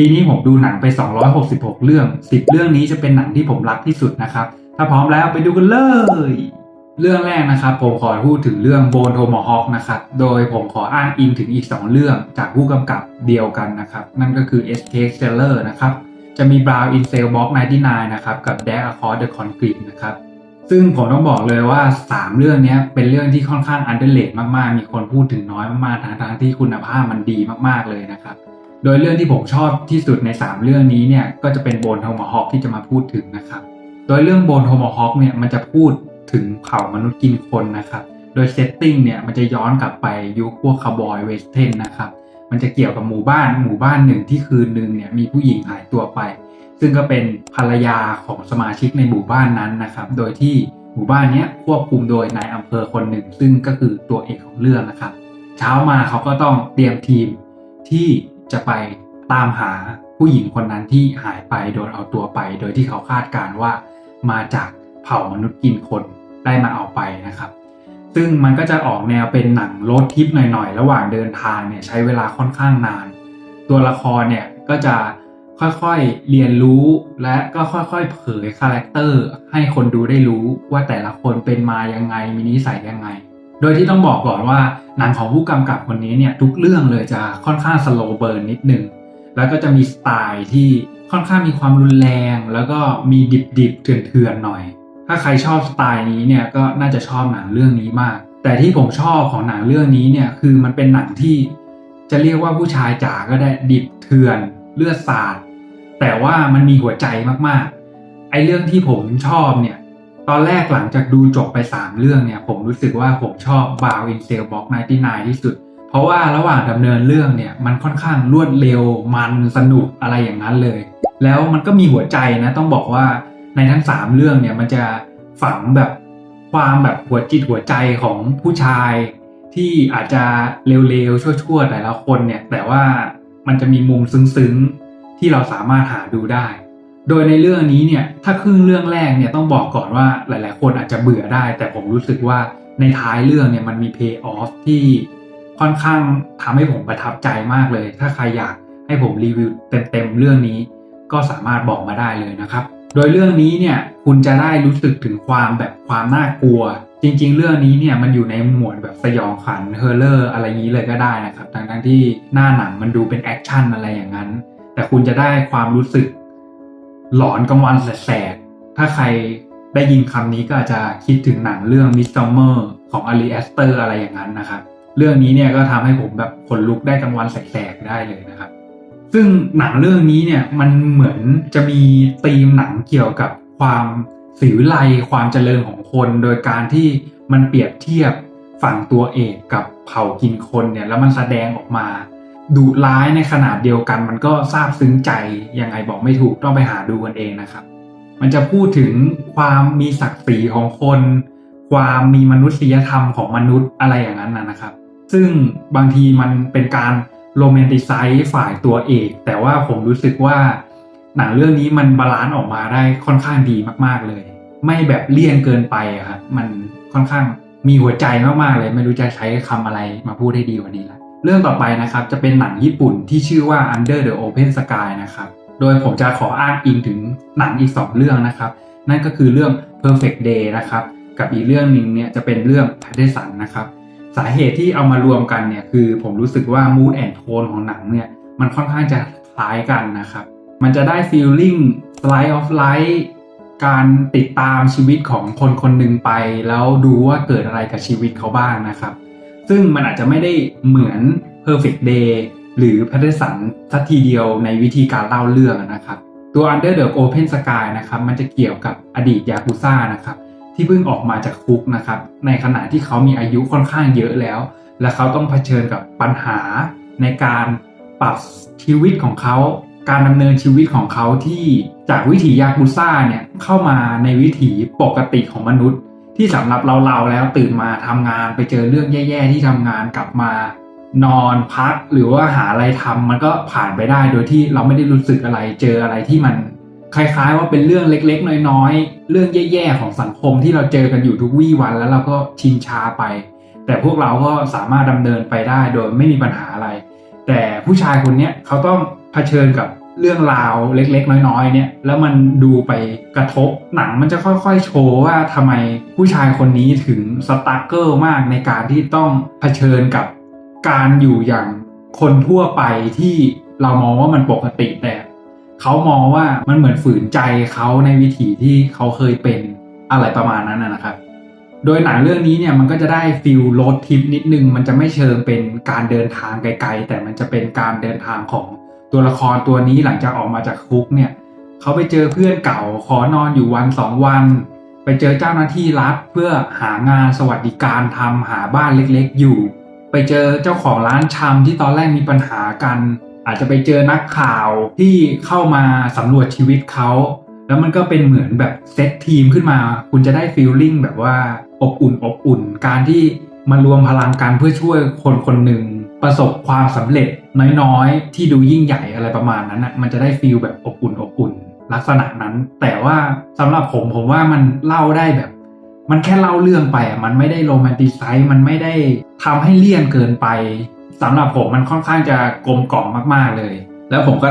ปีนี้ผมดูหนังไป266เรื่อง10เรื่องนี้จะเป็นหนังที่ผมรักที่สุดนะครับถ้าพร้อมแล้วไปดูกันเลยเรื่องแรกนะครับผมขอพูดถึงเรื่อง Bone Tomahawk นะครับโดยผมขออ้างอิงถึงอีก2เรื่องจากผู้กำกับเดียวกันนะครับนั่นก็คือ Escape Seller นะครับจะมี Brown in Cell Block 99นะครับกับ Death Across the Concrete นะครับซึ่งผมต้องบอกเลยว่า3เรื่องนี้เป็นเรื่องที่ค่อนข้าง underrated มากๆมีคนพูดถึงน้อยมากๆทั้งที่คุณภาพมันดีมากๆเลยนะครับโดยเรื่องที่ผมชอบที่สุดใน3เรื่องนี้เนี่ยก็จะเป็น Bone Tomahawk ที่จะมาพูดถึงนะครับโดยเรื่อง Bone Tomahawk เนี่ยมันจะพูดถึงเผ่ามนุษย์กินคนนะครับโดยเซตติ้งเนี่ยมันจะย้อนกลับไปยุคพวกคาวบอยเวสเทิร์นนะครับมันจะเกี่ยวกับหมู่บ้านหนึ่งที่คืนนึงเนี่ยมีผู้หญิงหายตัวไปซึ่งก็เป็นภรรยาของสมาชิกในหมู่บ้านนั้นนะครับโดยที่หมู่บ้านนี้ควบคุมโดยนายอำเภอคนหนึ่งซึ่งก็คือตัวเอกของเรื่องนะครับเช้ามาเขาก็ต้องเตรียมทีมที่จะไปตามหาผู้หญิงคนนั้นที่หายไปโดนเอาตัวไปโดยที่เขาคาดการณ์ว่ามาจากเผ่ามนุษย์กินคนได้มาเอาไปนะครับซึ่งมันก็จะออกแนวเป็นหนังโรดทริปหน่อยๆระหว่างเดินทางเนี่ยใช้เวลาค่อนข้างนานตัวละครเนี่ยก็จะค่อยๆเรียนรู้และก็ค่อยๆเผยคาแรคเตอร์ให้คนดูได้รู้ว่าแต่ละคนเป็นมายังไงมีนิสัยยังไงโดยที่ต้องบอกก่อนว่าหนังของผู้กำกับคนนี้เนี่ยทุกเรื่องเลยจะค่อนข้างสโลว์เบิร์นนิดนึงแล้วก็จะมีสไตล์ที่ค่อนข้างมีความรุนแรงแล้วก็มีดิบๆเถื่อนๆหน่อยถ้าใครชอบสไตล์นี้เนี่ยก็น่าจะชอบหนังเรื่องนี้มากแต่ที่ผมชอบของหนังเรื่องนี้เนี่ยคือมันเป็นหนังที่จะเรียกว่าผู้ชายจ๋าก็ได้ดิบเถื่อนเลือดสาดแต่ว่ามันมีหัวใจมากๆไอ้เรื่องที่ผมชอบเนี่ยตอนแรกหลังจากดูจบไป3เรื่องเนี่ยผมรู้สึกว่าผมชอบ Bound in Cell Block 99ที่สุดเพราะว่าระหว่างดำเนินเรื่องเนี่ยมันค่อนข้างรวดเร็วมันสนุกอะไรอย่างนั้นเลยแล้วมันก็มีหัวใจนะต้องบอกว่าในทั้ง3เรื่องเนี่ยมันจะฝังแบบความแบบหัวจิตหัวใจของผู้ชายที่อาจจะเร็วๆชั่วๆแต่ละคนเนี่ยแต่ว่ามันจะมีมุมซึ้งๆที่เราสามารถหาดูได้โดยในเรื่องนี้เนี่ยถ้าครึ่งเรื่องแรกเนี่ยต้องบอกก่อนว่าหลายๆคนอาจจะเบื่อได้แต่ผมรู้สึกว่าในท้ายเรื่องเนี่ยมันมี pay off ที่ค่อนข้างทำให้ผมประทับใจมากเลยถ้าใครอยากให้ผมรีวิวเต็มๆเรื่องนี้ก็สามารถบอกมาได้เลยนะครับโดยเรื่องนี้เนี่ยคุณจะได้รู้สึกถึงความน่ากลัวจริงๆเรื่องนี้เนี่ยมันอยู่ในหมวดแบบสยองขวัญเฮอร์เรอร์อะไรนี้เลยก็ได้นะครับทั้งที่หน้าหนังมันดูเป็นแอคชั่นอะไรอย่างนั้นแต่คุณจะได้ความรู้สึกหลอนกลางวันแสกๆถ้าใครได้ยินคำนี้ก็อาจจะคิดถึงหนังเรื่อง Midsommar ของอารีแอสเตอร์อะไรอย่างนั้นนะครับเรื่องนี้เนี่ยก็ทำให้ผมแบบขนลุกได้กลางวันแสกๆได้เลยนะครับซึ่งหนังเรื่องนี้เนี่ยมันเหมือนจะมีธีมหนังเกี่ยวกับความศิวิไลซ์ความเจริญของคนโดยการที่มันเปรียบเทียบฝั่งตัวเอกกับเผ่ากินคนเนี่ยแล้วมันแสดงออกมาดุร้ายในขนาดเดียวกันมันก็ซาบซึ้งใจยังไงบอกไม่ถูกต้องไปหาดูกันเองนะครับมันจะพูดถึงความมีศักดิ์ศรีของคนความมีมนุษยธรรมของมนุษย์อะไรอย่างนั้นนะครับซึ่งบางทีมันเป็นการโรแมนติไซซ์ฝ่ายตัวเอกแต่ว่าผมรู้สึกว่าหนังเรื่องนี้มันบาลานซ์ออกมาได้ค่อนข้างดีมากๆเลยไม่แบบเลี่ยนเกินไปครับมันค่อนข้างมีหัวใจมากๆเลยไม่รู้จะใช้คำอะไรมาพูดให้ดีกว่านี้ละเรื่องต่อไปนะครับจะเป็นหนังญี่ปุ่นที่ชื่อว่า Under the Open Sky นะครับโดยผมจะขออ้างอิงถึงหนังอีก2เรื่องนะครับนั่นก็คือเรื่อง Perfect Day นะครับกับอีกเรื่องนึงเนี่ยจะเป็นเรื่อง Patterson นะครับสาเหตุที่เอามารวมกันเนี่ยคือผมรู้สึกว่า mood and tone ของหนังเนี่ยมันค่อนข้างจะคล้ายกันนะครับมันจะได้ feeling slice of life การติดตามชีวิตของคนคนหนึ่งไปแล้วดูว่าเกิดอะไรกับชีวิตเขาบ้างนะครับซึ่งมันอาจจะไม่ได้เหมือน Perfect Day หรือ Patterson สักทีเดียวในวิธีการเล่าเรื่องนะครับตัว Under the Open Sky นะครับมันจะเกี่ยวกับอดีตยากุซ่านะครับที่เพิ่งออกมาจากคุกนะครับในขณะที่เขามีอายุค่อนข้างเยอะแล้วและเขาต้องเผชิญกับปัญหาในการปรับชีวิตของเขาการดำเนินชีวิตของเขาที่จากวิถียากุซ่าเนี่ยเข้ามาในวิถีปกติของมนุษย์ที่สำหรับเราแล้วตื่นมาทำงานไปเจอเรื่องแย่ๆที่ทำงานกลับมานอนพักหรือว่าหาอะไรทำมันก็ผ่านไปได้โดยที่เราไม่ได้รู้สึกอะไรเจออะไรที่มันคล้ายๆว่าเป็นเรื่องเล็กๆน้อยๆเรื่องแย่ๆของสังคมที่เราเจอกันอยู่ทุกวี่วันแล้วเราก็ชินชาไปแต่พวกเราก็สามารถดำเนินไปได้โดยไม่มีปัญหาอะไรแต่ผู้ชายคนนี้เขาต้องเผชิญกับ เรื่องราวเล็กๆน้อยๆเนี่ยแล้วมันดูไปกระทบหนังมันจะค่อยๆโชว์ว่าทำไมผู้ชายคนนี้ถึงสตรักเกิลมากในการที่ต้องเผชิญกับการอยู่อย่างคนทั่วไปที่เรามองว่ามันปกติแต่เขามองว่ามันเหมือนฝืนใจเขาในวิถีที่เขาเคยเป็นอะไรประมาณนั้นนะครับโดยหนังเรื่องนี้เนี่ยมันก็จะได้ฟีลโรดทริปนิดนึงมันจะไม่เชิงเป็นการเดินทางไกลๆแต่มันจะเป็นการเดินทางของตัวละครตัวนี้หลังจากออกมาจากคุกเนี่ยเขาไปเจอเพื่อนเก่าขอนอนอยู่วัน2 วันไปเจอเจ้าหน้าที่รัฐเพื่อหางานสวัสดิการทำหาบ้านเล็กๆอยู่ไปเจอเจ้าของร้านชำที่ตอนแรกมีปัญหากันอาจจะไปเจอนักข่าวที่เข้ามาสำรวจชีวิตเขาแล้วมันก็เป็นเหมือนแบบเซตทีมขึ้นมาคุณจะได้ฟีลลิ่งแบบว่าอบอุ่นการที่มารวมพลังกันเพื่อช่วยคนคนหนึ่งประสบความสำเร็จน้อยๆที่ดูยิ่งใหญ่อะไรประมาณนั้นนะมันจะได้ฟีลแบบอบอุ่นลักษณะนั้นแต่ว่าสำหรับผมว่ามันเล่าได้แบบมันแค่เล่าเรื่องไปมันไม่ได้โรแมนติไซส์มันไม่ได้ทำให้เลี่ยนเกินไปสำหรับผมมันค่อนข้างจะกลมกล่อมมากๆเลยแล้วผมก็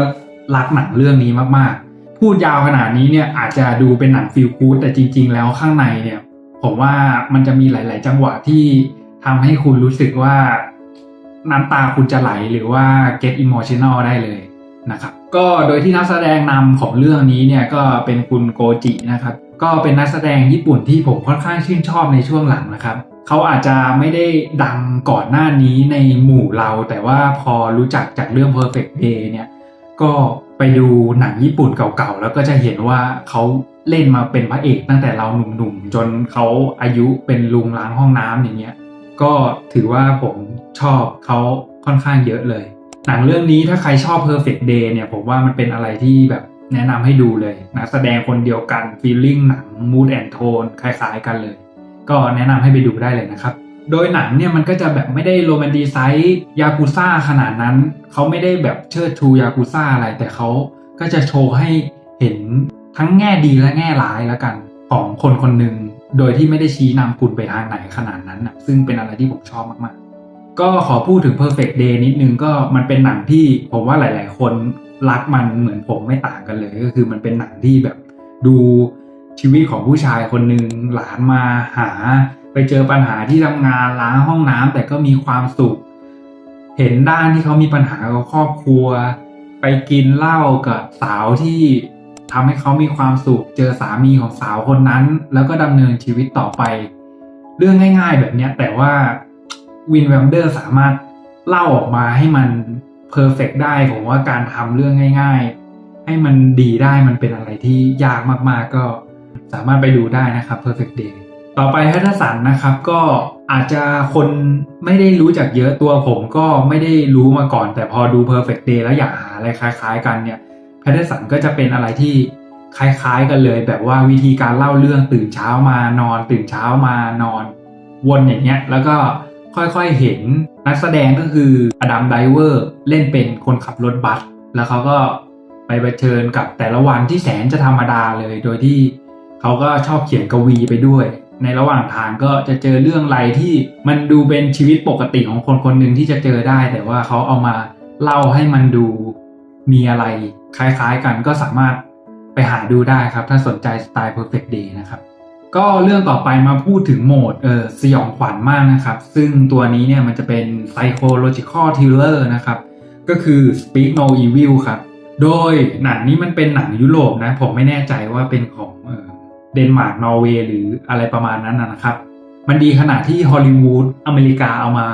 รักหนังเรื่องนี้มากๆพูดยาวขนาดนี้เนี่ยอาจจะดูเป็นหนังฟีลกู๊ดแต่จริงๆแล้วข้างในเนี่ยผมว่ามันจะมีหลายๆจังหวะที่ทำให้คุณรู้สึกว่าน้ำตาคุณจะไหลหรือว่า get emotional ได้เลยนะครับก็โดยที่นักแสดงนำของเรื่องนี้เนี่ยก็เป็นคุณโกจินะครับก็เป็นนักแสดงญี่ปุ่นที่ผมค่อนข้างชื่นชอบในช่วงหลังนะครับเขาอาจจะไม่ได้ดังก่อนหน้านี้ในหมู่เราแต่ว่าพอรู้จักจากเรื่อง Perfect Day เนี่ยก็ไปดูหนังญี่ปุ่นเก่าๆแล้วก็จะเห็นว่าเขาเล่นมาเป็นพระเอกตั้งแต่เราหนุ่มๆจนเขาอายุเป็นลุงล้างห้องน้ำอย่างเงี้ยก็ถือว่าผมชอบเขาค่อนข้างเยอะเลยหนังเรื่องนี้ถ้าใครชอบ Perfect Day เนี่ยผมว่ามันเป็นอะไรที่แบบแนะนำให้ดูเลยนักแสดงคนเดียวกัน feeling หนัง mood and tone คล้ายๆกันเลยก็แนะนำให้ไปดูได้เลยนะครับโดยหนังเนี่ยมันก็จะแบบไม่ได้โรแมนติไซส์ยากุซ่าขนาดนั้นเขาไม่ได้แบบเชิดชูยากุซ่าอะไรแต่เขาก็จะโชว์ให้เห็นทั้งแง่ดีและแง่ร้ายแล้วกันของคนคนหนึ่งโดยที่ไม่ได้ชี้นำคุณไปทางไหนขนาดนั้นนะซึ่งเป็นอะไรที่ผมชอบมากๆก็ขอพูดถึง Perfect Day นิดนึงก็มันเป็นหนังที่ผมว่าหลายๆคนรักมันเหมือนผมไม่ต่างกันเลยก็คือมันเป็นหนังที่แบบดูชีวิตของผู้ชายคนหนึ่งหลานมาหาไปเจอปัญหาที่ทำงานล้างห้องน้ำแต่ก็มีความสุขเห็นด้านที่เขามีปัญหากับครอบครัวไปกินเหล้ากับสาวที่ทำให้เขามีความสุขเจอสามีของสาวคนนั้นแล้วก็ดำเนินชีวิตต่อไปเรื่องง่ายๆแบบนี้แต่ว่าวินแวมเดอร์สามารถเล่าออกมาให้มันเพอร์เฟกต์ได้ผมว่าการทำเรื่องง่ายๆให้มันดีได้มันเป็นอะไรที่ยากมากๆก็สามารถไปดูได้นะครับ Perfect Dayต่อไปแพทเทอร์สันนะครับก็อาจจะคนไม่ได้รู้จักเยอะตัวผมก็ไม่ได้รู้มาก่อนแต่พอดู Perfect Day แล้วอยากหาอะไรคล้ายๆกันเนี่ยแพทเทอร์สันก็จะเป็นอะไรที่คล้ายๆกันเลยแบบว่าวิธีการเล่าเรื่องตื่นเช้ามานอนตื่นเช้ามานอนวนอย่างเงี้ยแล้วก็ค่อยๆเห็นนักแสดงก็คืออดัมไดเวอร์เล่นเป็นคนขับรถบัสแล้วเขาก็ไปเผชิญกับแต่ละวันที่แสนจะธรรมดาเลยโดยที่เขาก็ชอบเขียนกวีไปด้วยในระหว่างทางก็จะเจอเรื่องอะไรที่มันดูเป็นชีวิตปกติของคนคนหนึ่งที่จะเจอได้แต่ว่าเขาเอามาเล่าให้มันดูมีอะไรคล้ายๆกันก็สามารถไปหาดูได้ครับถ้าสนใจสไตล์ Perfect Day นะครับก็เรื่องต่อไปมาพูดถึงโหมดสยองขวัญมากนะครับซึ่งตัวนี้เนี่ยมันจะเป็น psychological thriller นะครับก็คือ Speak No Evil ครับโดยหนังนี้มันเป็นหนังยุโรปนะผมไม่แน่ใจว่าเป็นของเดนมาร์กนอร์เวย์หรืออะไรประมาณนั้นนะครับมันดีขนาดที่ฮอลลีวูดอเมริกาเอามา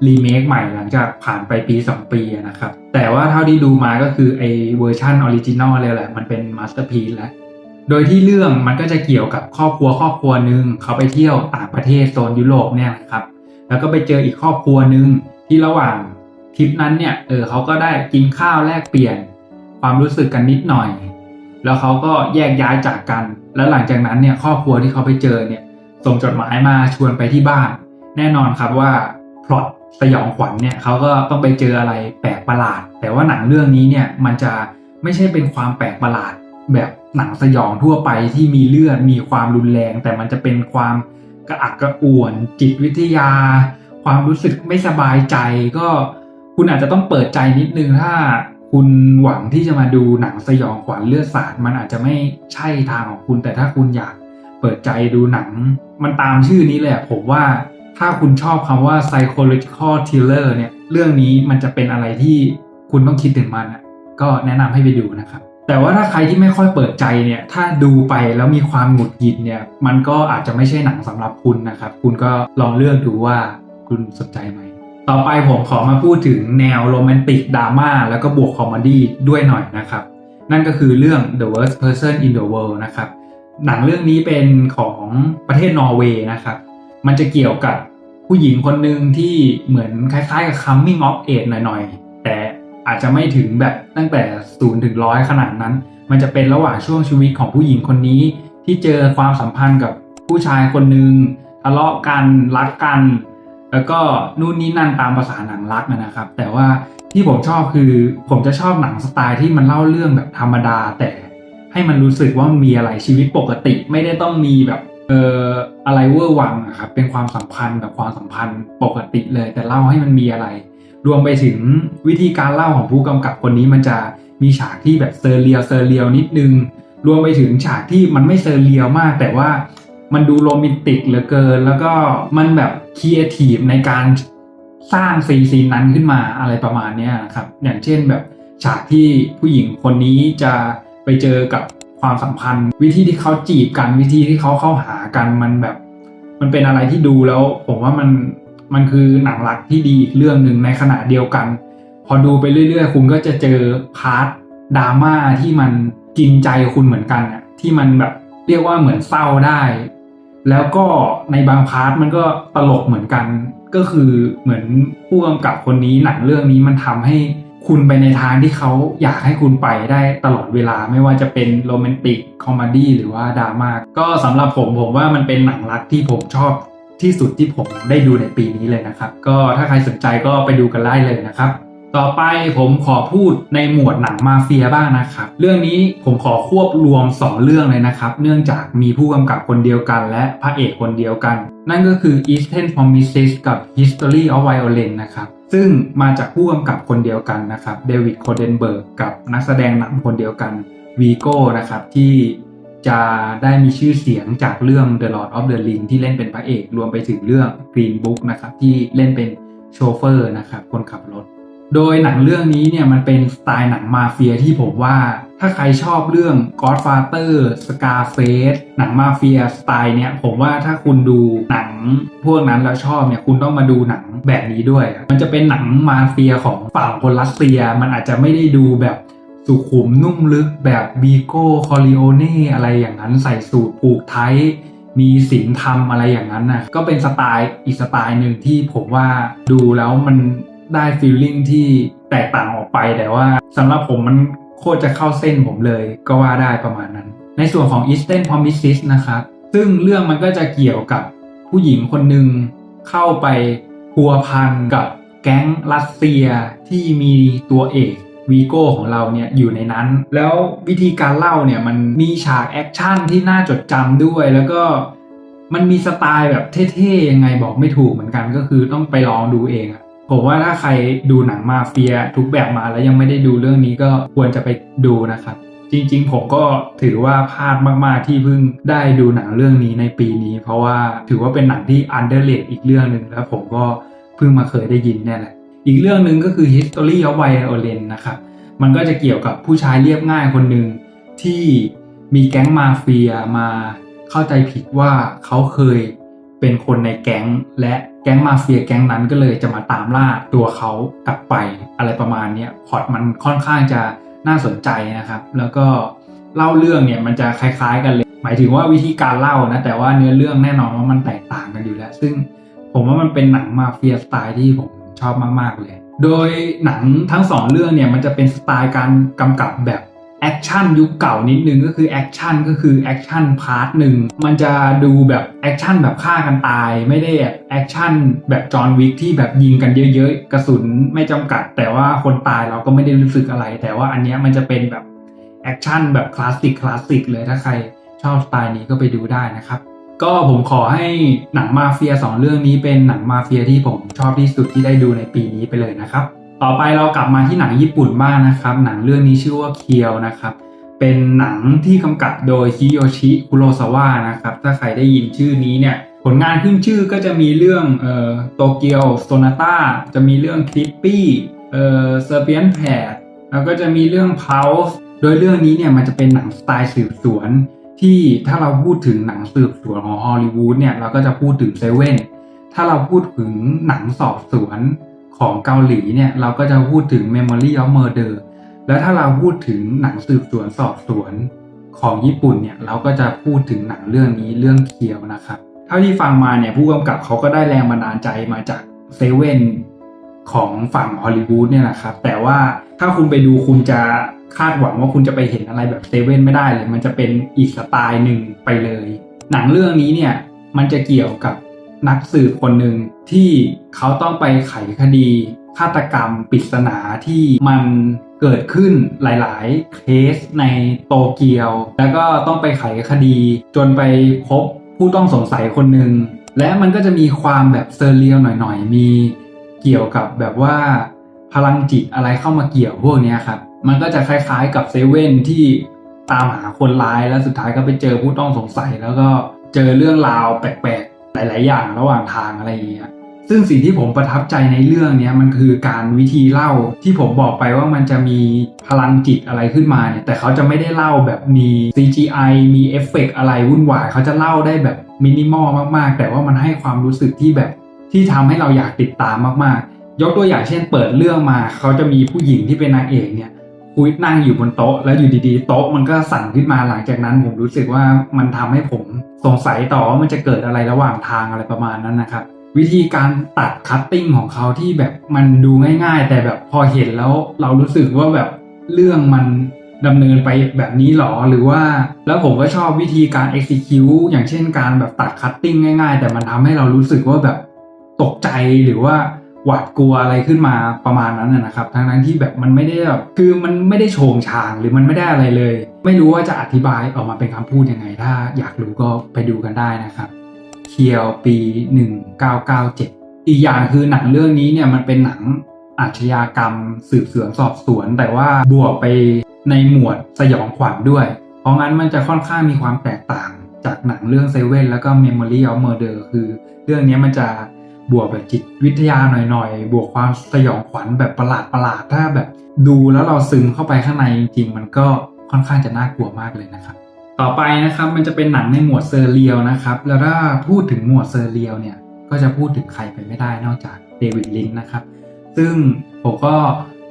รีเมคใหม่หลังจากผ่านไปปี2ปีนะครับแต่ว่าเท่าที่ดูมาก็คือไอเวอร์ชันออริจินอลเลยแหละมันเป็นมาสเตอร์พีซแล้วโดยที่เรื่องมันก็จะเกี่ยวกับครอบครัวหนึ่งเขาไปเที่ยวต่างประเทศโซนยุโรปเนี่ยครับแล้วก็ไปเจออีกครอบครัวหนึ่งที่ระหว่างทริปนั้นเนี่ยเขาก็ได้กินข้าวแลกเปลี่ยนความรู้สึกกันนิดหน่อยแล้วเขาก็แยกย้ายจากกันแล้วหลังจากนั้นเนี่ยครอบครัวที่เขาไปเจอเนี่ยส่งจดหมายมาชวนไปที่บ้านแน่นอนครับว่าพล็อตสยองขวัญเนี่ยเขาก็ต้องไปเจออะไรแปลกประหลาดแต่ว่าหนังเรื่องนี้เนี่ยมันจะไม่ใช่เป็นความแปลกประหลาดแบบหนังสยองทั่วไปที่มีเลือดมีความรุนแรงแต่มันจะเป็นความกระอักกระอ่วนจิตวิทยาความรู้สึกไม่สบายใจก็คุณอาจจะต้องเปิดใจนิดนึงถ้า คุณหวังที่จะมาดูหนังสยองขวัญเลือดสาดมันอาจจะไม่ใช่ทางของคุณแต่ถ้าคุณอยากเปิดใจดูหนังมันตามชื่อนี้เลยผมว่าถ้าคุณชอบคำว่า psychological thriller เนี่ยเรื่องนี้มันจะเป็นอะไรที่คุณต้องคิดถึงมันก็แนะนำให้ไปดูนะครับแต่ว่าถ้าใครที่ไม่ค่อยเปิดใจเนี่ยถ้าดูไปแล้วมีความหงุดหงิดเนี่ยมันก็อาจจะไม่ใช่หนังสำหรับคุณนะครับคุณก็ลองเลือกดูว่าคุณสนใจไหมต่อไปผมขอมาพูดถึงแนวโรแมนติกดราม่าแล้วก็บวกคอมเมดี้ด้วยหน่อยนะครับนั่นก็คือเรื่อง The Worst Person in the World นะครับหนังเรื่องนี้เป็นของประเทศนอร์เวย์นะครับมันจะเกี่ยวกับผู้หญิงคนหนึ่งที่เหมือนคล้ายๆกับ coming of age หน่อยๆแต่อาจจะไม่ถึงแบบตั้งแต่0 ถึง 100ขนาดนั้นมันจะเป็นระหว่างช่วงชีวิตของผู้หญิงคนนี้ที่เจอความสัมพันธ์กับผู้ชายคนหนึ่งทะเลาะกันรักกันแล้วก็นู่นนี่นั่นตามภาษาหนังรักนะครับแต่ว่าที่ผมชอบคือผมจะชอบหนังสไตล์ที่มันเล่าเรื่องแบบธรรมดาแต่ให้มันรู้สึกว่ามันมีอะไรชีวิตปกติไม่ได้ต้องมีแบบอะไรเวอร์วังครับเป็นความสัมพันธ์กับความสัมพันธ์ปกติเลยแต่เล่าให้มันมีอะไรรวมไปถึงวิธีการเล่าของผู้กำกับคนนี้มันจะมีฉากที่แบบเซอร์เรียลนิดนึงรวมไปถึงฉากที่มันไม่เซอร์เรียลมากแต่ว่ามันดูโรแมนติกเหลือเกินแล้วก็มันแบบครีเอทีฟในการสร้างซีนนั้นขึ้นมาอะไรประมาณนี้ครับอย่างเช่นแบบฉากที่ผู้หญิงคนนี้จะไปเจอกับความสัมพันธ์วิธีที่เขาจีบกันวิธีที่เขาเข้าหากันมันเป็นอะไรที่ดูแล้วผมว่ามันคือหนังรักที่ดีอีกเรื่องหนึ่งในขณะเดียวกันพอดูไปเรื่อยๆคุณก็จะเจอพาร์ทดราม่าที่มันกินใจคุณเหมือนกันที่มันแบบเรียกว่าเหมือนเศร้าได้แล้วก็ในบางพาร์ทมันก็ตลกเหมือนกันก็คือเหมือนผู้กำกับคนนี้หนังเรื่องนี้มันทำให้คุณไปในทางที่เขาอยากให้คุณไปได้ตลอดเวลาไม่ว่าจะเป็นโรแมนติกคอมเมดี้หรือว่าดราม่าก็สำหรับผมว่ามันเป็นหนังรักที่ผมชอบที่สุดที่ผมได้ดูในปีนี้เลยนะครับก็ถ้าใครสนใจก็ไปดูกันได้เลยนะครับต่อไปผมขอพูดในหมวดหนังมาเฟียบ้างนะครับเรื่องนี้ผมขอควบรวม2เรื่องเลยนะครับเนื่องจากมีผู้กำกับคนเดียวกันและพระเอกคนเดียวกันนั่นก็คือ Eastern Promises กับ History of Violence นะครับซึ่งมาจากผู้กำกับคนเดียวกันนะครับเดวิดโคเดนเบิร์กกับนักแสดงนำคนเดียวกันวีโก้นะครับที่จะได้มีชื่อเสียงจากเรื่อง The Lord of the Ring ที่เล่นเป็นพระเอกรวมไปถึงเรื่อง Green Book นะครับที่เล่นเป็นโชเฟอร์นะครับคนขับรถโดยหนังเรื่องนี้เนี่ยมันเป็นสไตล์หนังมาเฟียที่ผมว่าถ้าใครชอบเรื่อง Godfather Scarface หนังมาเฟียสไตล์เนี่ยผมว่าถ้าคุณดูหนังพวกนั้นแล้วชอบเนี่ยคุณต้องมาดูหนังแบบนี้ด้วยมันจะเป็นหนังมาเฟียของฝั่งคนรัสเซียมันอาจจะไม่ได้ดูแบบสุขุมนุ่มลึกแบบบีโก้คอริโอเน่อะไรอย่างนั้นใส่สูทผูกไทมีศีลธรรมอะไรอย่างนั้นนะก็เป็นสไตล์อีกสไตล์หนึ่งที่ผมว่าดูแล้วมันได้ฟีลลิ่งที่แตกต่างออกไปแต่ว่าสำหรับผมมันโคตรจะเข้าเส้นผมเลยก็ว่าได้ประมาณนั้นในส่วนของ Eastern Promises นะครับซึ่งเรื่องมันก็จะเกี่ยวกับผู้หญิงคนหนึ่งเข้าไปพัวพันกับแก๊งรัสเซียที่มีตัวเอกวีโก้ของเราเนี่ยอยู่ในนั้นแล้ววิธีการเล่าเนี่ยมันมีฉากแอคชั่นที่น่าจดจำด้วยแล้วก็มันมีสไตล์แบบเท่ๆยังไงบอกไม่ถูกเหมือนกันก็คือต้องไปลองดูเองผมว่าถ้าใครดูหนังมาเฟียทุกแบบมาแล้วยังไม่ได้ดูเรื่องนี้ก็ควรจะไปดูนะครับจริงๆผมก็ถือว่าพลาดมากๆที่เพิ่งได้ดูหนังเรื่องนี้ในปีนี้เพราะว่าถือว่าเป็นหนังที่อันเดอร์เรทอีกเรื่องนึงแล้วผมก็เพิ่งมาเคยได้ยินเนี่ยแหละอีกเรื่องนึงก็คือ History of Violence นะครับมันก็จะเกี่ยวกับผู้ชายเรียบง่ายคนหนึ่งที่มีแก๊งมาเฟียมาเข้าใจผิดว่าเขาเคยเป็นคนในแก๊งและแก๊งมาเฟียแก๊งนั้นก็เลยจะมาตามล่าตัวเขากลับไปอะไรประมาณนี้พล็อตมันค่อนข้างจะน่าสนใจนะครับแล้วก็เล่าเรื่องเนี่ยมันจะคล้ายๆกันเลยหมายถึงว่าวิธีการเล่านะแต่ว่าเนื้อเรื่องแน่นอนว่ามันแตกต่างกันอยู่แล้วซึ่งผมว่ามันเป็นหนังมาเฟียสไตล์ที่ผมชอบมากๆเลยโดยหนังทั้ง2เรื่องเนี่ยมันจะเป็นสไตล์การกำกับแบบแอคชั่นยุคเก่านิดนึงก็คือแอคชั่นพาร์ทหนึ่งมันจะดูแบบแอคชั่นแบบฆ่ากันตายไม่ได้แบบแอคชั่นแบบจอห์นวิกที่แบบยิงกันเยอะๆกระสุนไม่จำกัดแต่ว่าคนตายเราก็ไม่ได้รู้สึกอะไรแต่ว่าอันเนี้ยมันจะเป็นแบบแอคชั่นแบบคลาสสิกเลยถ้าใครชอบสไตล์นี้ก็ไปดูได้นะครับก็ผมขอให้หนังมาเฟีย2เรื่องนี้เป็นหนังมาเฟียที่ผมชอบที่สุดที่ได้ดูในปีนี้ไปเลยนะครับ ต่อไปเรากลับมาที่หนังญี่ปุ่นบ้างนะครับหนังเรื่องนี้ชื่อว่าเคียวนะครับเป็นหนังที่กำกับโดยฮิโยชิคุโรซาวะนะครับถ้าใครได้ยินชื่อนี้เนี่ยผลงานขึ้นชื่อก็จะมีเรื่องโตเกียวโซนาต้าจะมีเรื่องคลิปปี้เซอร์เปียนแพดแล้วก็จะมีเรื่องเพาส์โดยเรื่องนี้เนี่ยมันจะเป็นหนังสไตล์สืบสวนที่ถ้าเราพูดถึงหนังสืบสวนของฮอลลีวูดเนี่ยเราก็จะพูดถึงเซเว่นถ้าเราพูดถึงหนังสอบสวนของเกาหลีเนี่ยเราก็จะพูดถึง Memory of Murder แล้วถ้าเราพูดถึงหนังสืบสวนสอบสวนของญี่ปุ่นเนี่ยเราก็จะพูดถึงหนังเรื่องนี้เรื่องเคียวนะครับเท่าที่ฟังมาเนี่ยผู้กำกับเขาก็ได้แรงบันดาลใจมาจากเซเว่นของฝั่งฮอลลีวูดเนี่ยนะครับแต่ว่าถ้าคุณไปดูคุณจะคาดหวังว่าคุณจะไปเห็นอะไรแบบเซเว่นไม่ได้เลยมันจะเป็นอีกสไตล์หนึ่งไปเลยหนังเรื่องนี้เนี่ยมันจะเกี่ยวกับนักสืบคนหนึ่งที่เขาต้องไปไขคดีฆาตกรรมปริศนาที่มันเกิดขึ้นหลายๆเคสในโตเกียวแล้วก็ต้องไปไขคดีจนไปพบผู้ต้องสงสัยคนหนึ่งและมันก็จะมีความแบบเซอร์เรียลหน่อยๆมีเกี่ยวกับแบบว่าพลังจิตอะไรเข้ามาเกี่ยวพวกนี้ครับมันก็จะคล้ายๆกับเซเว่นที่ตามหาคนร้ายแล้วสุดท้ายก็ไปเจอผู้ต้องสงสัยแล้วก็เจอเรื่องราวแปลกๆหลายๆอย่างระหว่างทางอะไรอย่างเงี้ยซึ่งสิ่งที่ผมประทับใจในเรื่องนี้มันคือการวิธีเล่าที่ผมบอกไปว่ามันจะมีพลังจิตอะไรขึ้นมาเนี่ยแต่เขาจะไม่ได้เล่าแบบมี CGI มีเอฟเฟกต์อะไรวุ่นวายเขาจะเล่าได้แบบมินิมอลมากๆแต่ว่ามันให้ความรู้สึกที่แบบที่ทำให้เราอยากติดตามมากๆยกตัวอย่างเช่นเปิดเรื่องมาเขาจะมีผู้หญิงที่เป็นนางเอกเนี่ยคุยนั่งอยู่บนโต๊ะแล้วอยู่ดีๆโต๊ะมันก็สั่นขึ้นมาหลังจากนั้นผมรู้สึกว่ามันทำให้ผมสงสัยต่อว่ามันจะเกิดอะไรระหว่างทางอะไรประมาณนั้นนะครับวิธีการตัดคัตติ้งของเขาที่แบบมันดูง่ายๆแต่แบบพอเห็นแล้วเรารู้สึกว่าแบบเรื่องมันดำเนินไปแบบนี้หรอหรือว่าแล้วผมก็ชอบวิธีการ execute อย่างเช่นการแบบตัดคัตติ้งง่ายๆแต่มันทำให้เรารู้สึกว่าแบบตกใจหรือว่าหวาดกลัวอะไรขึ้นมาประมาณนั้นนะครับทั้งที่แบบมันไม่ได้แบบคือมันไม่ได้โฉงฉางหรือมันไม่ได้อะไรเลยไม่รู้ว่าจะอธิบายออกมาเป็นคำพูดยังไงถ้าอยากรู้ก็ไปดูกันได้นะครับเคียวปี1997อีกอย่างคือหนังเรื่องนี้เนี่ยมันเป็นหนังอาชญากรรมสืบสวนสอบสวนแต่ว่าบวกไปในหมวดสยองขวัญด้วยเพราะงั้นมันจะค่อนข้างมีความแตกต่างจากหนังเรื่องเซเว่นแล้วก็ Memory of Murder คือเรื่องนี้มันจะบวกแบบจิตวิทยาหน่อยๆบวกความสยองขวัญแบบประหลาดถ้าแบบดูแล้วเราซึมเข้าไปข้างในจริงๆมันก็ค่อนข้างจะน่ากลัวมากเลยนะครับต่อไปนะครับมันจะเป็นหนังในหมวดเซอร์เรียลนะครับแล้วถ้าพูดถึงหมวดเซอร์เรียลเนี่ยก็จะพูดถึงใครไปไม่ได้นอกจากเดวิดลินช์นะครับซึ่งผมก็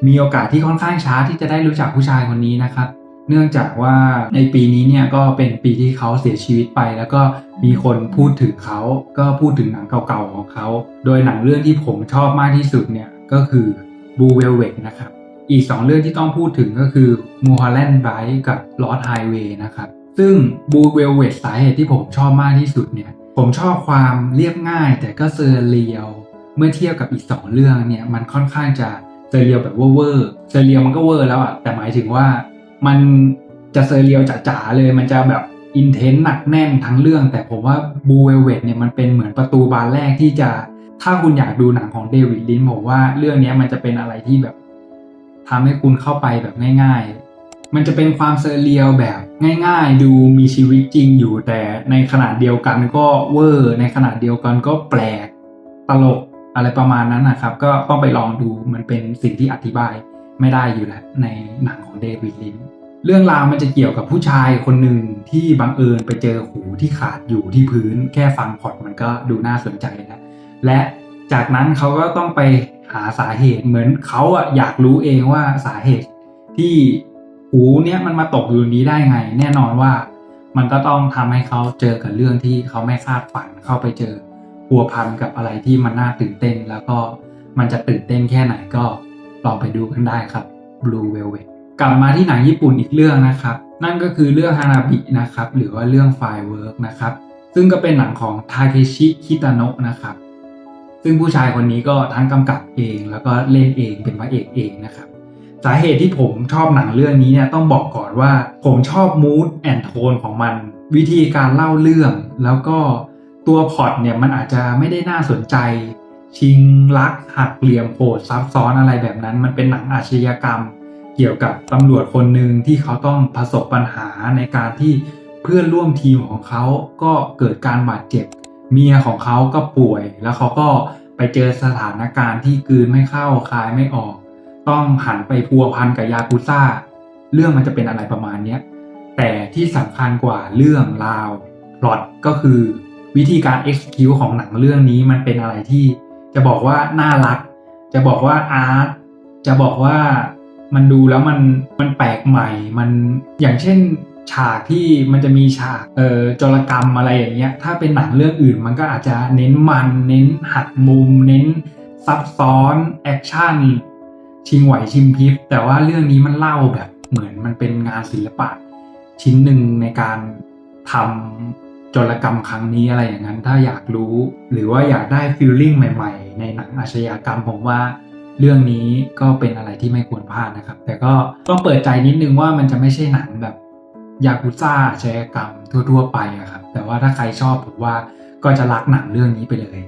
มีโอกาสที่ค่อนข้างช้าที่จะได้รู้จักผู้ชายคนนี้นะครับเนื่องจากว่าในปีนี้เนี่ยก็เป็นปีที่เขาเสียชีวิตไปแล้วก็มีคนพูดถึงเขาก็พูดถึงหนังเก่าๆของเขาโดยหนังเรื่องที่ผมชอบมากที่สุดเนี่ยก็คือ Blue Velvet นะครับอีก2เรื่องที่ต้องพูดถึงก็คือ Mulholland Drive กับ Lost Highway นะครับซึ่ง Blue Velvet สาเหตุที่ผมชอบมากที่สุดเนี่ยผมชอบความเรียบง่ายแต่ก็เซอร์เรียลเมื่อเทียบกับอีก2เรื่องเนี่ยมันค่อนข้างจะเซอร์เรียลแบบเวอร์เซอร์เรียลมันก็เวอร์แล้วอะแต่หมายถึงว่ามันจะเซอร์เรียลจ๋าๆเลยมันจะแบบอินเทนส์หนักแน่นทั้งเรื่องแต่ผมว่า Blue Velvet เนี่ยมันเป็นเหมือนประตูบานแรกที่จะถ้าคุณอยากดูหนังของเดวิดลินช์ผมว่าเรื่องนี้มันจะเป็นอะไรที่แบบทำให้คุณเข้าไปแบบง่ายๆมันจะเป็นความเซอร์เรียลแบบง่ายๆดูมีชีวิตจริงอยู่แต่ในขณะเดียวกันก็เวอร์ในขณะเดียวกันก็แปลกตลกอะไรประมาณนั้นนะครับก็ต้องไปลองดูมันเป็นสิ่งที่อธิบายไม่ได้อยู่แล้วในหนังของเดวิดลินช์เรื่องราวมันจะเกี่ยวกับผู้ชายคนหนึ่งที่บังเอิญไปเจอหูที่ขาดอยู่ที่พื้นแค่ฟังพล็อตมันก็ดูน่าสนใจแล้วและจากนั้นเขาก็ต้องไปหาสาเหตุเหมือนเขาอยากรู้เองว่าสาเหตุที่หูเนี้ยมันมาตกอยู่นี้ได้ไงแน่นอนว่ามันก็ต้องทำให้เขาเจอกับเรื่องที่เขาไม่คาดฝันเข้าไปเจอพัวพันกับอะไรที่มันน่าตื่นเต้นแล้วก็มันจะตื่นเต้นแค่ไหนก็ลองไปดูกันได้ครับ Blue Velvet กลับมาที่หนังญี่ปุ่นอีกเรื่องนะครับนั่นก็คือเรื่องฮานาบินะครับหรือว่าเรื่อง Firework นะครับซึ่งก็เป็นหนังของทาเคชิคิตาโนะนะครับซึ่งผู้ชายคนนี้ก็ทั้งกำกับเองแล้วก็เล่นเองเป็นพระเอกเองนะครับสาเหตุที่ผมชอบหนังเรื่องนี้เนี่ยต้องบอกก่อนว่าผมชอบ mood and tone ของมันวิธีการเล่าเรื่องแล้วก็ตัวพล็อตเนี่ยมันอาจจะไม่ได้น่าสนใจ ชิงลักหักเหลี่ยมโหดซับซ้อนอะไรแบบนั้นมันเป็นหนังอาชญากรรมเกี่ยวกับตำรวจคนหนึ่งที่เขาต้องประสบปัญหาในการที่เพื่อนร่วมทีมของเขาก็เกิดการบาดเจ็บเมียของเขาก็ป่วยแล้วเขาก็ไปเจอสถานการณ์ที่กลืนไม่เข้าคายไม่ออกต้องหันไปพัวพันกับยากุซ่าเรื่องมันจะเป็นอะไรประมาณเนี้ยแต่ที่สำคัญกว่าเรื่องราวพล็อตก็คือวิธีการ execute ของหนังเรื่องนี้มันเป็นอะไรที่จะบอกว่าน่ารักจะบอกว่าอาร์ตจะบอกว่ามันดูแล้วมันแปลกใหม่มันอย่างเช่นฉากที่มันจะมีฉากโจรกรรมอะไรอย่างเงี้ยถ้าเป็นหนังเรื่องอื่นมันก็อาจจะเน้น้นหักมุมเน้นซับซ้อนแอคชั่นชิงไหวชิงพริบแต่ว่าเรื่องนี้มันเล่าแบบเหมือนมันเป็นงานศิลปะชิ้นหนึ่งในการทำโจรกรรมครั้งนี้อะไรอย่างนั้นถ้าอยากรู้หรือว่าอยากได้ฟีลลิ่งใหม่ๆในหนังอาชญากรรมผมว่าเรื่องนี้ก็เป็นอะไรที่ไม่ควรพลาดนะครับแต่ก็ต้องเปิดใจนิดนึงว่ามันจะไม่ใช่หนังแบบยากุซ่าอาชญากรรมทั่วๆไปอะครับแต่ว่าถ้าใครชอบผมว่าก็จะรักหนังเรื่องนี้ไปเลย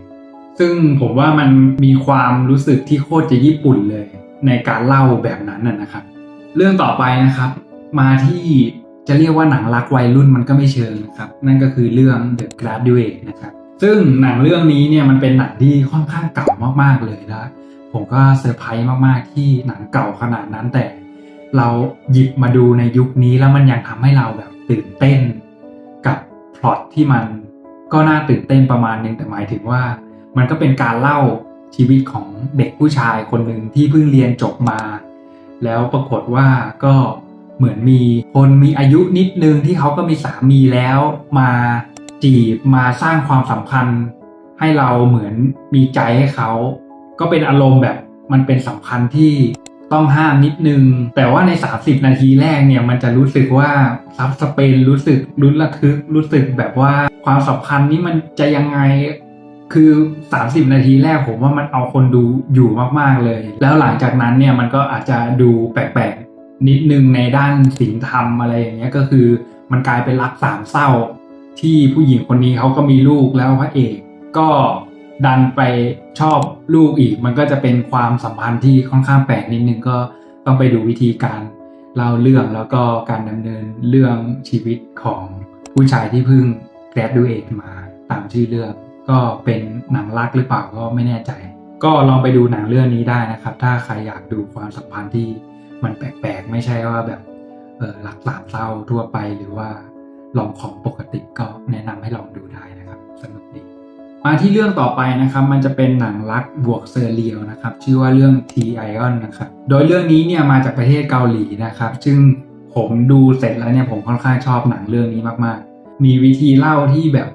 ซึ่งผมว่ามันมีความรู้สึกที่โคตรจะญี่ปุ่นเลยในการเล่าแบบนั้นนะครับเรื่องต่อไปนะครับมาที่จะเรียกว่าหนังรักวัยรุ่นมันก็ไม่เชิงนะครับนั่นก็คือเรื่อง The Graduate นะครับซึ่งหนังเรื่องนี้เนี่ยมันเป็นหนังที่ค่อนข้างเก่ามากๆเลยนะผมก็เซอร์ไพรส์มากๆที่หนังเก่าขนาดนั้นแต่เราหยิบมาดูในยุคนี้แล้วมันยังทำให้เราแบบตื่นเต้นกับพล็อตที่มันก็น่าตื่นเต้นประมาณนึงแต่หมายถึงว่ามันก็เป็นการเล่าชีวิตของเด็กผู้ชายคนหนึ่งที่เพิ่งเรียนจบมาแล้วปรากฏว่าก็เหมือนมีคนมีอายุนิดนึงที่เขาก็มีสามีแล้วมาจีบมาสร้างความสัมพันธ์ให้เราเหมือนมีใจให้เขาก็เป็นอารมณ์แบบมันเป็นสัมพันธ์ที่ต้องห้ามนิดนึงแต่ว่าใน30นาทีแรกเนี่ยมันจะรู้สึกว่าซับสเปนรู้สึกลุ้นระทึกรู้สึกแบบว่าความสัมพันธ์นี้มันจะยังไงคือ30นาทีแรกผมว่ามันเอาคนดูอยู่มากๆเลยแล้วหลังจากนั้นเนี่ยมันก็อาจจะดูแปลกๆนิดนึงในด้านศีลธรรมอะไรอย่างเงี้ยก็คือมันกลายเป็นรักสามเศร้าที่ผู้หญิงคนนี้เขาก็มีลูกแล้วพระเอกก็ดันไปชอบลูกอีกมันก็จะเป็นความสัมพันธ์ที่ค่อนข้างแปลกนิดนึงก็ต้องไปดูวิธีการเล่าเรื่องแล้วก็การดำเนินเรื่องชีวิตของผู้ชายที่เพิ่งgraduateมาตามชื่อเรื่องก็เป็นหนังรักหรือเปล่าก็ไม่แน่ใจก็ลองไปดูหนังเรื่องนี้ได้นะครับถ้าใครอยากดูความสัมพันธ์ที่มันแปลกๆไม่ใช่ว่าแบบรักสามเศร้าทั่วไปหรือว่าลองของปกติก็แนะนำให้ลองดูได้นะครับสนุกดีมาที่เรื่องต่อไปนะครับมันจะเป็นหนังรักบวกเซอร์เรียลนะครับชื่อว่าเรื่อง T-Ion นะครับโดยเรื่องนี้เนี่ยมาจากประเทศเกาหลีนะครับซึ่งผมดูเสร็จแล้วเนี่ยผมค่อนข้างชอบหนังเรื่องนี้มากๆมีวิธีเล่าที่แบบ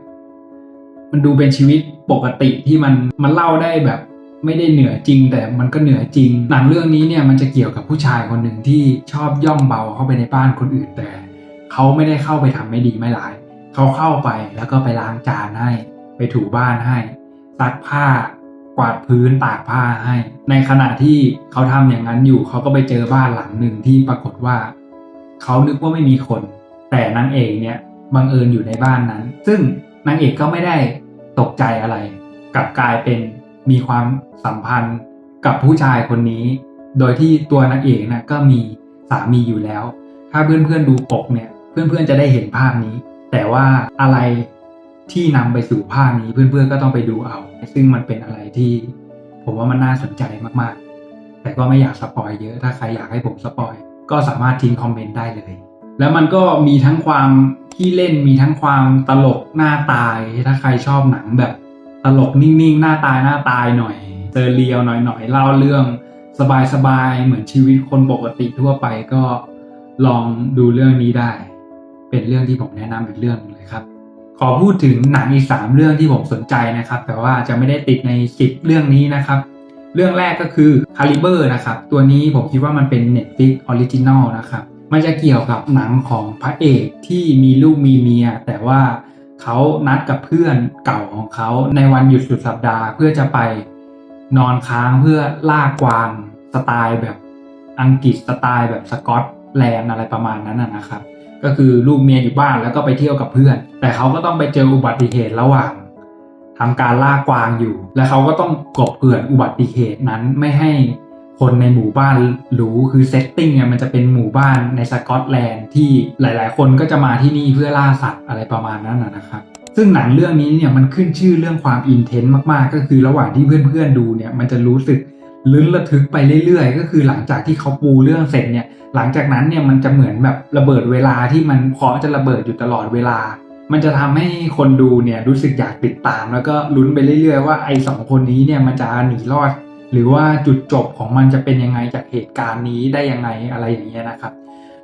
มันดูเป็นชีวิตปกติที่มันเล่าได้แบบไม่ได้เหนือจริงแต่มันก็เหนือจริงหนังเรื่องนี้เนี่ยมันจะเกี่ยวกับผู้ชายคนหนึ่งที่ชอบย่องเบาเข้าไปในบ้านคนอื่นแต่เขาไม่ได้เข้าไปทำไม่ดีไม่ร้ายเขาเข้าไปแล้วก็ไปล้างจานให้ไปถูบ้านให้ซักผ้ากวาดพื้นตากผ้าให้ในขณะที่เขาทำอย่างนั้นอยู่เขาก็ไปเจอบ้านหลังหนึ่งที่ปรากฏว่าเขานึกว่าไม่มีคนแต่นางเอกเนี่ยบังเอิญอยู่ในบ้านนั้นซึ่งนางเอกก็ไม่ได้ตกใจอะไรกลับกลายเป็นมีความสัมพันธ์กับผู้ชายคนนี้โดยที่ตัวนางเอกนะก็มีสามีอยู่แล้วถ้าเพื่อนๆดูปกเนี่ยเพื่อนๆจะได้เห็นภาพนี้แต่ว่าอะไรที่นำไปสู่ภาพนี้เพื่อนๆก็ต้องไปดูเอาซึ่งมันเป็นอะไรที่ผมว่ามันน่าสนใจมากๆแต่ก็ไม่อยากสปอยเยอะถ้าใครอยากให้ผมสปอยก็สามารถทิ้งคอมเมนต์ได้เลยแล้วมันก็มีทั้งความขี้เล่นมีทั้งความตลกหน้าตายถ้าใครชอบหนังแบบตลกนิ่งๆหน้าตายหน่อยเซอร์เรียลหน่อยๆเล่าเรื่องสบายๆเหมือนชีวิตคนปกติทั่วไปก็ลองดูเรื่องนี้ได้เป็นเรื่องที่ผมแนะนำอีกเรื่องนึงเลยครับขอพูดถึงหนังอีก3เรื่องที่ผมสนใจนะครับแต่ว่าจะไม่ได้ติดใน10เรื่องนี้นะครับเรื่องแรกก็คือ Caliber นะครับตัวนี้ผมคิดว่ามันเป็น Netflix Original นะครับมันจะเกี่ยวกับหนังของพระเอกที่มีลูกมีเมียแต่ว่าเขานัดกับเพื่อนเก่าของเขาในวันหยุดสุดสัปดาห์เพื่อจะไปนอนค้างเพื่อล่ากวางสไตล์แบบอังกฤษสไตล์แบบสกอตแลนด์อะไรประมาณนั้นนะครับก็คือลูกเมียอยู่บ้านแล้วก็ไปเที่ยวกับเพื่อนแต่เขาก็ต้องไปเจออุบัติเหตุระหว่าง ทำการล่ากวางอยู่และเขาก็ต้องกลบเกลื่อนอุบัติเหตุนั้นไม่ให้คนในหมู่บ้านรู้คือเซตติ้งเนี่ยมันจะเป็นหมู่บ้านในสกอตแลนด์ที่หลายๆคนก็จะมาที่นี่เพื่อล่าสัตว์อะไรประมาณนั้นนะครับซึ่งหนังเรื่องนี้เนี่ยมันขึ้นชื่อเรื่องความอินเทนส์มากๆก็คือระหว่างที่เพื่อนๆดูเนี่ยมันจะรู้สึกลุ้นระทึกไปเรื่อยๆก็คือหลังจากที่เขาปูเรื่องเสร็จเนี่ยหลังจากนั้นเนี่ยมันจะเหมือนแบบระเบิดเวลาที่มันพร้อมจะระเบิดอยู่ตลอดเวลามันจะทำให้คนดูเนี่ยรู้สึกอยากติดตามแล้วก็ลุ้นไปเรื่อยๆว่าไอ้สองคนนี้เนี่ยมันจะหนีรอดหรือว่าจุดจบของมันจะเป็นยังไงจากเหตุการณ์นี้ได้ยังไงอะไรอย่างเงี้ยนะครับ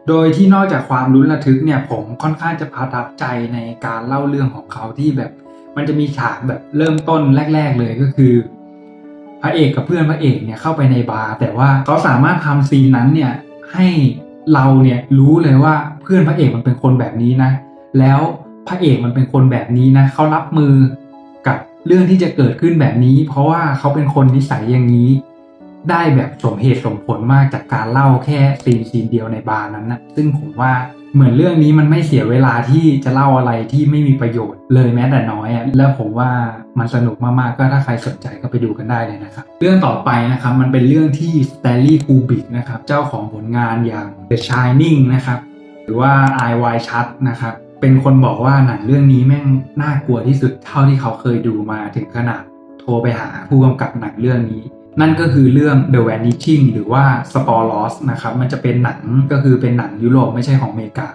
โดยที่นอกจากความลุ้นระทึกเนี่ยผมค่อนข้างจะประทับใจในการเล่าเรื่องของเขาที่แบบมันจะมีฉากแบบเริ่มต้นแรกๆเลยก็คือพระเอกกับเพื่อนพระเอกเนี่ยเข้าไปในบาร์แต่ว่าเขาสามารถทำซีนนั้นเนี่ยให้เราเนี่ยรู้เลยว่าเพื่อนพระเอกมันเป็นคนแบบนี้นะแล้วพระเอกมันเป็นคนแบบนี้นะเขารับมือกับเรื่องที่จะเกิดขึ้นแบบนี้เพราะว่าเขาเป็นคนนิสัยอย่างนี้ได้แบบสมเหตุสมผลมากจากการเล่าแค่ซีนเดียวในบาร์นั้นนะซึ่งผมว่าเหมือนเรื่องนี้มันไม่เสียเวลาที่จะเล่าอะไรที่ไม่มีประโยชน์เลยแม้แต่น้อยอ่ะแล้วผมว่ามันสนุกมากๆก็ถ้าใครสนใจก็ไปดูกันได้เลยนะครับเรื่องต่อไปนะครับมันเป็นเรื่องที่สแตนลีย์ คูบริกนะครับเจ้าของผลงานอย่าง The Shining นะครับหรือว่า Eyes Wide Shut นะครับเป็นคนบอกว่าหนังเรื่องนี้แม่งน่ากลัวที่สุดเท่าที่เขาเคยดูมาถึงขนาดโทรไปหาผู้กำกับหนังเรื่องนี้นั่นก็คือเรื่อง The Vanishing หรือว่า Spore Lost นะครับมันจะเป็นหนังก็คือเป็นหนังยุโรปไม่ใช่ของอเมริกา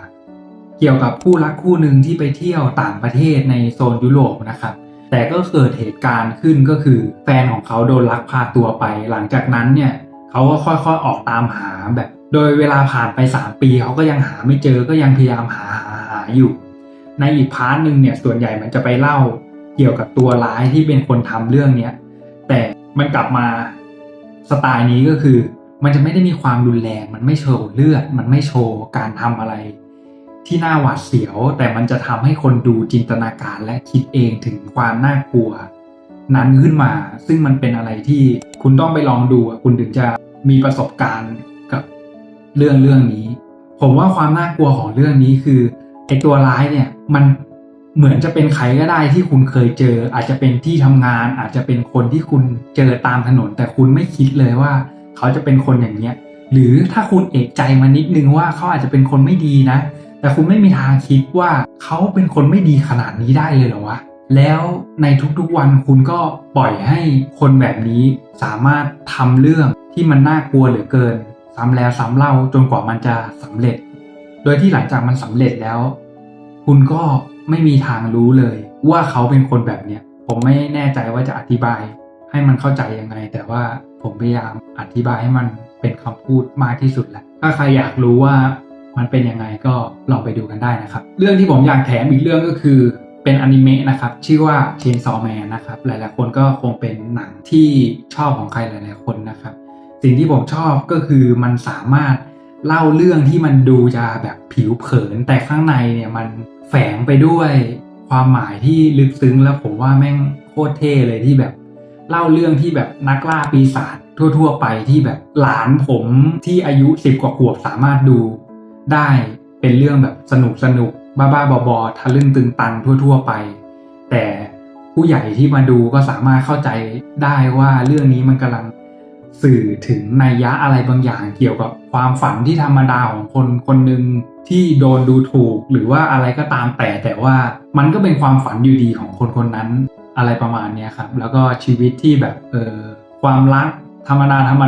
เกี่ยวกับคู่รักคู่หนึ่งที่ไปเที่ยวต่างประเทศในโซนยุโรปนะครับแต่ก็เกิดเหตุการณ์ขึ้นก็คือแฟนของเขาโดนลักพาตัวไปหลังจากนั้นเนี่ยเขาก็ค่อยๆออกตามหาแบบโดยเวลาผ่านไป3 ปีเขาก็ยังหาไม่เจอก็ยังพยายามหาอยู่ในอีกพาร์ทนึงเนี่ยส่วนใหญ่มันจะไปเล่าเกี่ยวกับตัวร้ายที่เป็นคนทำเรื่องนี้แต่มันกลับมาสไตล์นี้ก็คือมันจะไม่ได้มีความรุนแรงมันไม่โชว์เลือดมันไม่โชว์การทำอะไรที่น่าหวาดเสียวแต่มันจะทำให้คนดูจินตนาการและคิดเองถึงความน่ากลัวนั้นขึ้นมาซึ่งมันเป็นอะไรที่คุณต้องไปลองดูคุณถึงจะมีประสบการณ์กับเรื่องนี้ผมว่าความน่ากลัวของเรื่องนี้คือไอตัวร้ายเนี่ยมันเหมือนจะเป็นใครก็ได้ที่คุณเคยเจออาจจะเป็นที่ทำงานอาจจะเป็นคนที่คุณเจอตามถนนแต่คุณไม่คิดเลยว่าเขาจะเป็นคนอย่างเนี้ยหรือถ้าคุณเอกใจมานิดนึงว่าเขาอาจจะเป็นคนไม่ดีนะแต่คุณไม่มีทางคิดว่าเขาเป็นคนไม่ดีขนาดนี้ได้เลยเหรอวะแล้วในทุกๆวันคุณก็ปล่อยให้คนแบบนี้สามารถทำเรื่องที่มันน่ากลัวเหลือเกินซ้ำแล้วซ้ำเล่าจนกว่ามันจะสำเร็จโดยที่หลังจากมันสำเร็จแล้วคุณก็ไม่มีทางรู้เลยว่าเขาเป็นคนแบบเนี้ยผมไม่แน่ใจว่าจะอธิบายให้มันเข้าใจยังไงแต่ว่าผมพยายามอธิบายให้มันเป็นคำพูดมากที่สุดแหละถ้าใครอยากรู้ว่ามันเป็นยังไงก็ลองไปดูกันได้นะครับเรื่องที่ผมอยากแถมอีกเรื่องก็คือเป็นอนิเมะนะครับชื่อว่า Chainsaw Man นะครับหลายๆคนก็คงเป็นหนังที่ชอบของใครหลายๆคนนะครับสิ่งที่ผมชอบก็คือมันสามารถเล่าเรื่องที่มันดูจะแบบผิวเผินแต่ข้างในเนี่ยมันแฝงไปด้วยความหมายที่ลึกซึ้งแล้วผมว่าแม่งโคตรเท่เลยที่แบบเล่าเรื่องที่แบบนักล่าปีศาจทั่วๆไปที่แบบหลานผมที่อายุ10 กว่าขวบสามารถดูได้เป็นเรื่องแบบสนุกบ้าๆบอๆทะลึ่งตึงตังทั่วๆไปแต่ผู้ใหญ่ที่มาดูก็สามารถเข้าใจได้ว่าเรื่องนี้มันกำลังสื่อถึงนัยยะอะไรบางอย่างเกี่ยวกับความฝันที่ธรรมดาของคนคนหนึ่งที่โดนดูถูกหรือว่าอะไรก็ตามแต่ว่ามันก็เป็นความฝันอยู่ดีของคนคนนั้นอะไรประมาณนี้ครับแล้วก็ชีวิตที่แบบความรักธรรม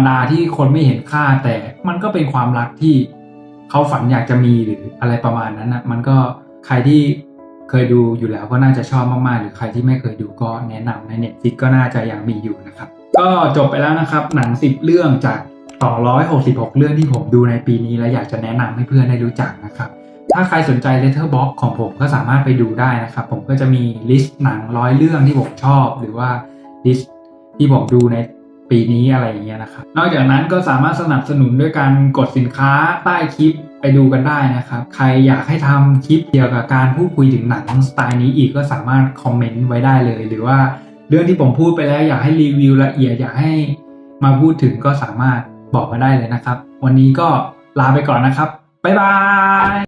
ดาที่คนไม่เห็นค่าแต่มันก็เป็นความรักที่เขาฝันอยากจะมีหรืออะไรประมาณนั้นนะมันก็ใครที่เคยดูอยู่แล้วก็น่าจะชอบมากๆหรือใครที่ไม่เคยดูก็แนะนำใน Netflix ก็น่าจะยังมีอยู่นะครับก็จบไปแล้วนะครับหนัง10 เรื่องจาก266 เรื่องที่ผมดูในปีนี้และอยากจะแนะนำให้เพื่อนได้รู้จักนะครับถ้าใครสนใจ Letterboxd ของผมก็สามารถไปดูได้นะครับผมก็จะมีลิสต์หนัง100 เรื่องที่ผมชอบหรือว่าลิสต์ที่ผมดูในปีนี้อะไรอย่างเงี้ยนะครับนอกจากนั้นก็สามารถสนับสนุนด้วยการกดสินค้าใต้คลิปไปดูกันได้นะครับใครอยากให้ทำคลิปเกี่ยวกับการพูดคุยถึงหนังสไตล์นี้อีกก็สามารถคอมเมนต์ไว้ได้เลยหรือว่าเรื่องที่ผมพูดไปแล้วอยากให้รีวิวละเอียดอยากให้มาพูดถึงก็สามารถบอกมาได้เลยนะครับวันนี้ก็ลาไปก่อนนะครับบ๊ายบาย